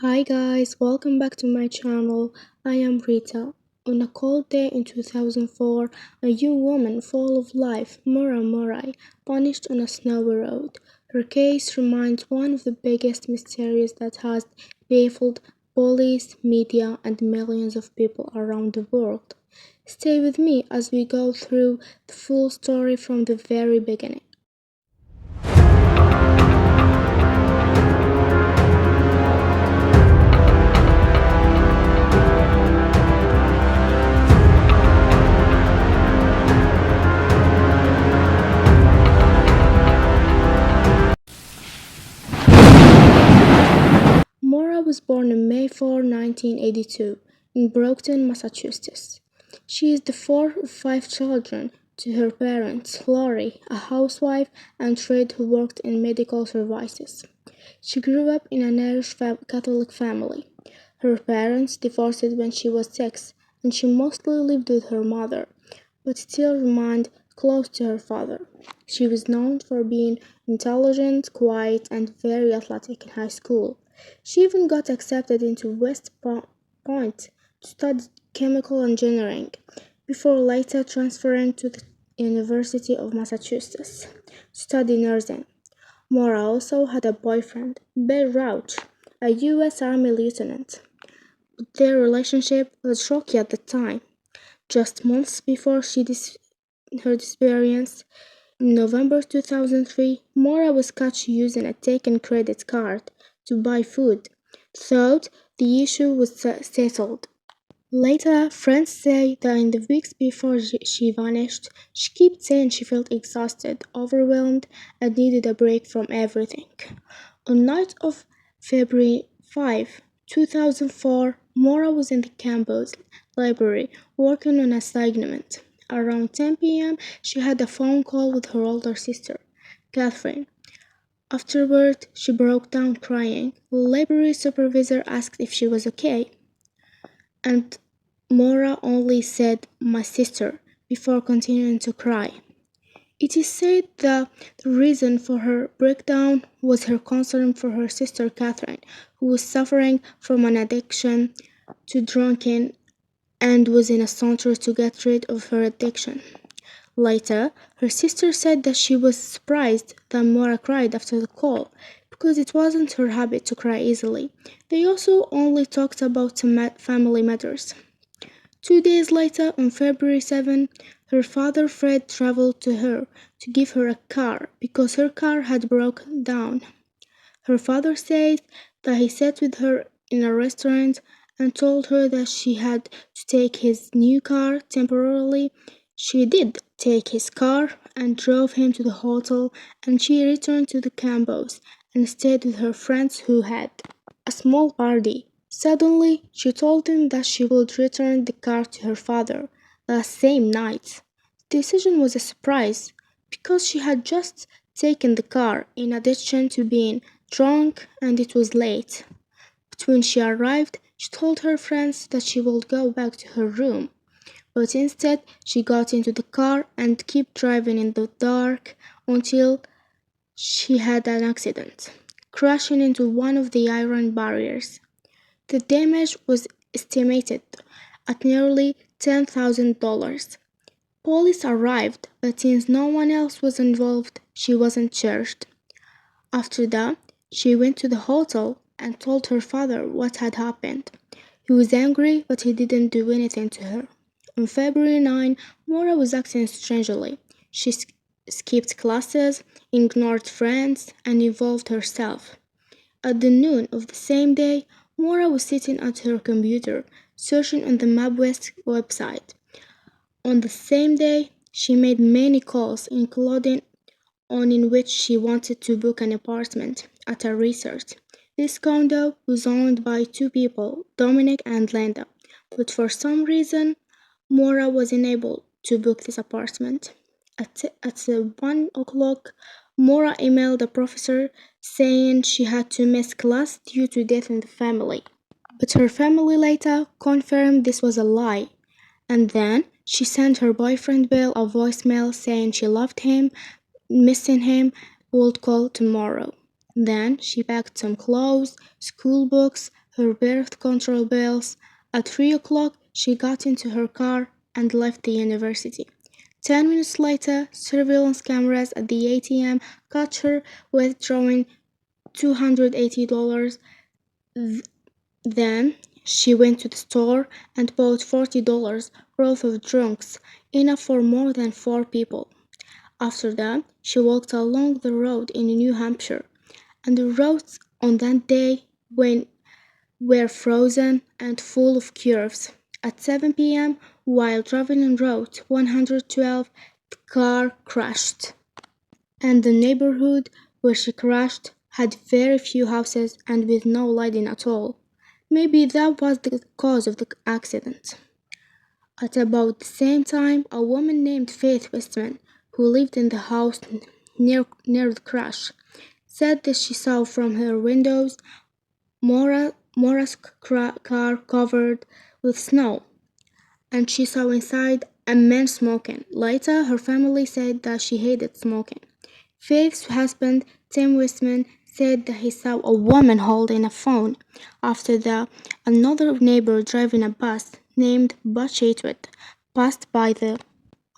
Hi guys, welcome back to my channel. I am Rita. On a cold day in 2004, a young woman full of life, Maura Murray, vanished on a snowy road. Her case remains one of the biggest mysteries that has baffled police, media, and millions of people around the world. Stay with me as we go through the full story from the very beginning. Maura was born on May 4, 1982, in Brockton, Massachusetts. She is the fourth of five children to her parents, Laurie, a housewife and Fred, who worked in medical services. She grew up in an Irish Catholic family. Her parents divorced when she was 6, and she mostly lived with her mother, but still remained close to her father. She was known for being intelligent, quiet, and very athletic in high school. She even got accepted into Point to study chemical engineering, before later transferring to the University of Massachusetts to study nursing. Maura also had a boyfriend, Bill Rauch, a U.S. Army lieutenant, but their relationship was rocky at the time. Just months before her disappearance, in November 2003, Maura was caught using a taken credit card to buy food, thought the issue was settled. Later, friends say that in the weeks before she vanished, she kept saying she felt exhausted, overwhelmed, and needed a break from everything. On night of February 5, 2004, Maura was in the campus library working on an assignment. Around 10 p.m., she had a phone call with her older sister, Catherine. Afterward, she broke down crying. The library supervisor asked if she was okay, and Maura only said, "My sister," before continuing to cry. It is said that the reason for her breakdown was her concern for her sister Catherine, who was suffering from an addiction to drinking and was in a saunter to get rid of her addiction. Later, her sister said that she was surprised that Maura cried after the call, because it wasn't her habit to cry easily. They also only talked about some family matters. 2 days later, on February 7, her father Fred traveled to her to give her a car because her car had broken down. Her father said that he sat with her in a restaurant and told her that she had to take his new car temporarily. She did take his car and drove him to the hotel, and she returned to the campus and stayed with her friends who had a small party. Suddenly, she told him that she would return the car to her father that same night. The decision was a surprise because she had just taken the car in addition to being drunk and it was late. But when she arrived, she told her friends that she would go back to her room. But instead, she got into the car and kept driving in the dark until she had an accident, crashing into one of the iron barriers. The damage was estimated at nearly $10,000. Police arrived, but since no one else was involved, she wasn't charged. After that, she went to the hotel and told her father what had happened. He was angry, but he didn't do anything to her. On February 9, Maura was acting strangely. She skipped classes, ignored friends, and involved herself. At the noon of the same day, Maura was sitting at her computer, searching on the MapQuest website. On the same day, she made many calls, including one in which she wanted to book an apartment at a resort. This condo was owned by two people, Dominic and Linda, but for some reason, Maura was unable to book this apartment. At 1 o'clock, Maura emailed the professor saying she had to miss class due to death in the family. But her family later confirmed this was a lie. And then she sent her boyfriend Bill a voicemail saying she loved him, missing him, would call tomorrow. Then she packed some clothes, school books, her birth control pills. At 3 o'clock, she got into her car and left the university. 10 minutes later, surveillance cameras at the ATM caught her withdrawing $280. Then she went to the store and bought $40 worth of drinks, enough for more than 4 people. After that, she walked along the road in New Hampshire, and the roads on that day were frozen and full of curves. At 7 p.m., while driving on Route 112, the car crashed, and the neighborhood where she crashed had very few houses and with no lighting at all. Maybe that was the cause of the accident. At about the same time, a woman named Faith Westman, who lived in the house near the crash, said that she saw from her windows Maura's car covered with snow, and she saw inside a man smoking. Later, her family said that she hated smoking. Faith's husband, Tim Westman, said that he saw a woman holding a phone. After that, another neighbor driving a bus named Butch Atwood passed by the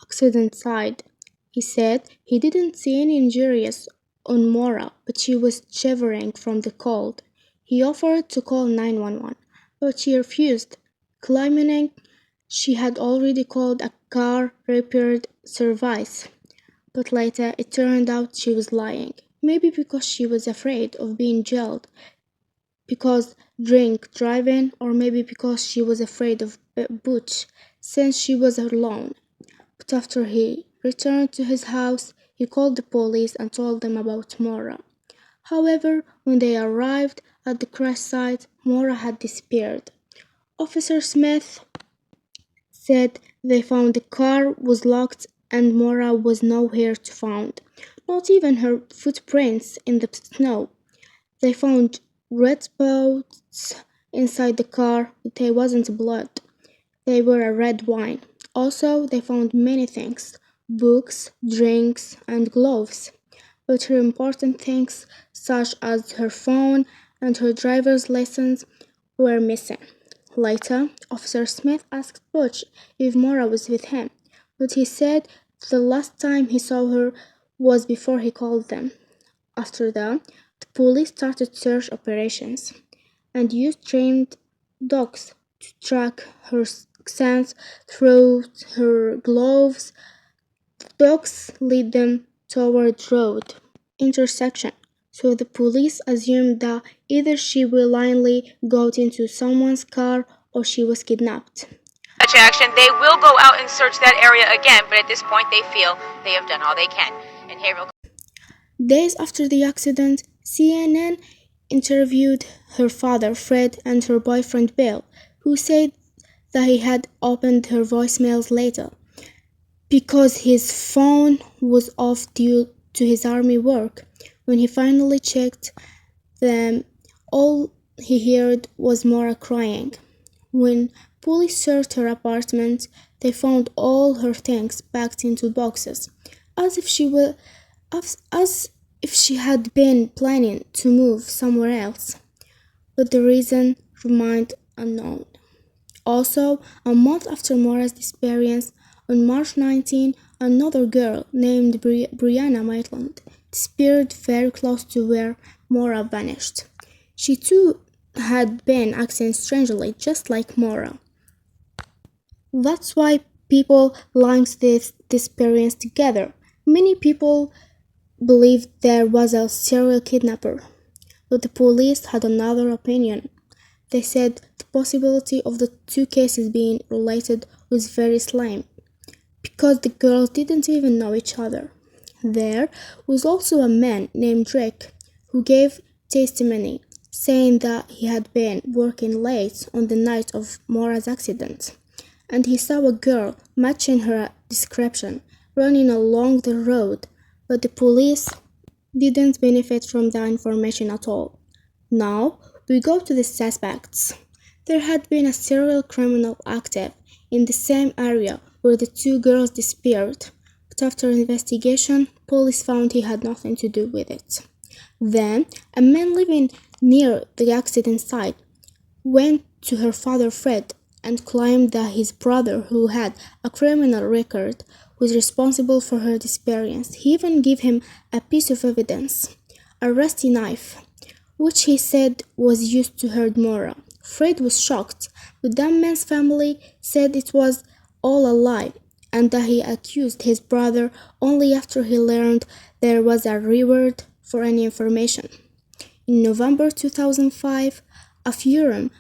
accident site. He said he didn't see any injuries on Maura, but she was shivering from the cold. He offered to call 911, but she refused, claiming she had already called a car repair service. But later it turned out she was lying. Maybe because she was afraid of being jailed because drink driving, or maybe because she was afraid of Butch since she was alone. But after he returned to his house, he called the police and told them about Maura. However, when they arrived at the crash site, Maura had disappeared. Officer Smith said they found the car was locked and Maura was nowhere to found, not even her footprints in the snow. They found red spots inside the car, but they wasn't blood. They were a red wine. Also, they found many things, books, drinks, and gloves. But her important things, such as her phone and her driver's license, were missing. Later, Officer Smith asked Butch if Maura was with him, but he said the last time he saw her was before he called them. After that, the police started search operations and used trained dogs to track her scent through her gloves. The dogs lead them toward road intersection, so the police assumed that either she willingly got into someone's car or she was kidnapped. Such action, they will go out and search that area again, but at this point they feel they have done all they can. And here we'll Days after the accident, CNN interviewed her father, Fred, and her boyfriend, Bill, who said that he had opened her voicemails later because his phone was off due to his army work. When he finally checked them, all he heard was Maura crying. When police searched her apartment, they found all her things packed into boxes, as if she had been planning to move somewhere else. But the reason remained unknown. Also, a month after Maura's disappearance, on March 19, another girl named Brianna Maitland disappeared very close to where Maura vanished. She too had been acting strangely, just like Maura. That's why people linked this disappearance together. Many people believed there was a serial kidnapper, but the police had another opinion. They said the possibility of the two cases being related was very slim, because the girls didn't even know each other. There was also a man named Rick who gave testimony, saying that he had been working late on the night of Maura's accident, and he saw a girl matching her description running along the road, but the police didn't benefit from that information at all. Now, we go to the suspects. There had been a serial criminal active in the same area where the two girls disappeared, but after investigation, police found he had nothing to do with it. Then, a man living near the accident site went to her father Fred and claimed that his brother, who had a criminal record, was responsible for her disappearance. He even gave him a piece of evidence, a rusty knife, which he said was used to hurt Maura. Fred was shocked, but the man's family said it was all a lie and that he accused his brother only after he learned there was a reward for any information. In November 2005, a forum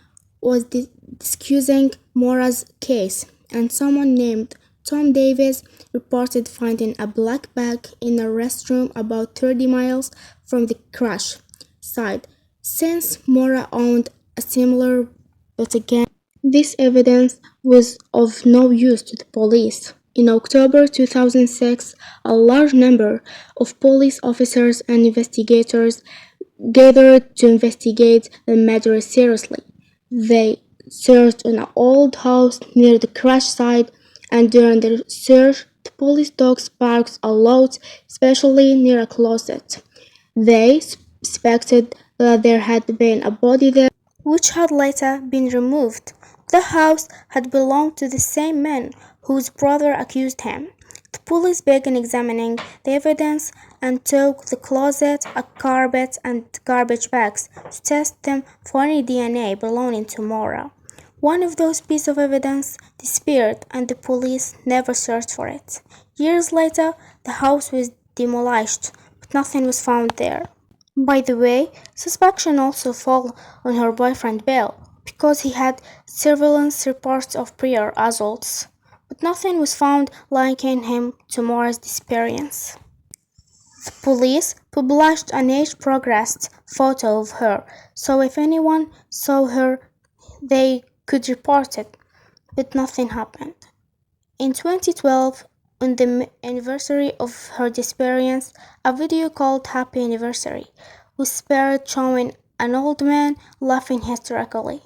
was discussing Maura's case, and someone named Tom Davis reported finding a black bag in a restroom about 30 miles from the crash site. Since Maura owned a similar, but again, this evidence was of no use to the police. In October 2006, a large number of police officers and investigators gathered to investigate the matter seriously. They searched an old house near the crash site, and during the search, the police dogs barked a lot, especially near a closet. They suspected that there had been a body there, which had later been removed. The house had belonged to the same man whose brother accused him. The police began examining the evidence and took the closet, a carpet, and garbage bags to test them for any DNA belonging to Maura. One of those pieces of evidence disappeared and the police never searched for it. Years later, the house was demolished, but nothing was found there. By the way, suspicion also fell on her boyfriend Bill, because he had surveillance reports of prior assaults, but nothing was found linking him to Maura's disappearance. The police published an age-progressed photo of her, so if anyone saw her, they could report it, but nothing happened. In 2012, on the anniversary of her disappearance, a video called Happy Anniversary was spared, showing an old man laughing hysterically.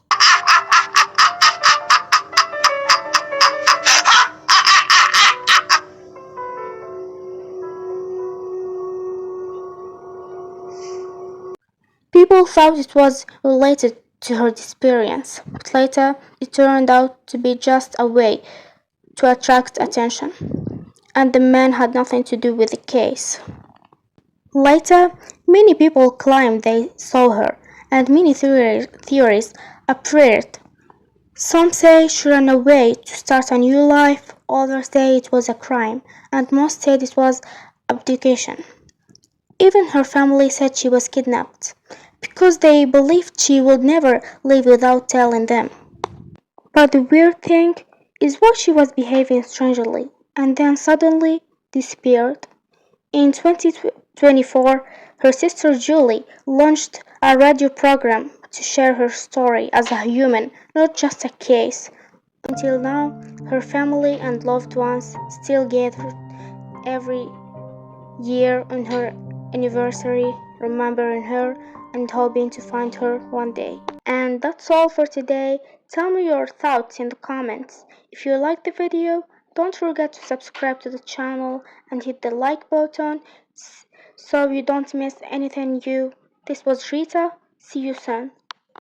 People thought it was related to her disappearance, but later it turned out to be just a way to attract attention, and the man had nothing to do with the case. Later, many people claimed they saw her, and many theories appeared. Some say she ran away to start a new life, others say it was a crime, and most said it was abduction. Even her family said she was kidnapped, because they believed she would never leave without telling them. But the weird thing is why she was behaving strangely, and then suddenly disappeared. In 2024, her sister Julie launched a radio program to share her story as a human, not just a case. Until now, her family and loved ones still gather every year on her anniversary, remembering her and hoping to find her one day. And that's all for today. Tell me your thoughts in the comments. If you liked the video, don't forget to subscribe to the channel and hit the like button so you don't miss anything new. This was Rita. See you soon.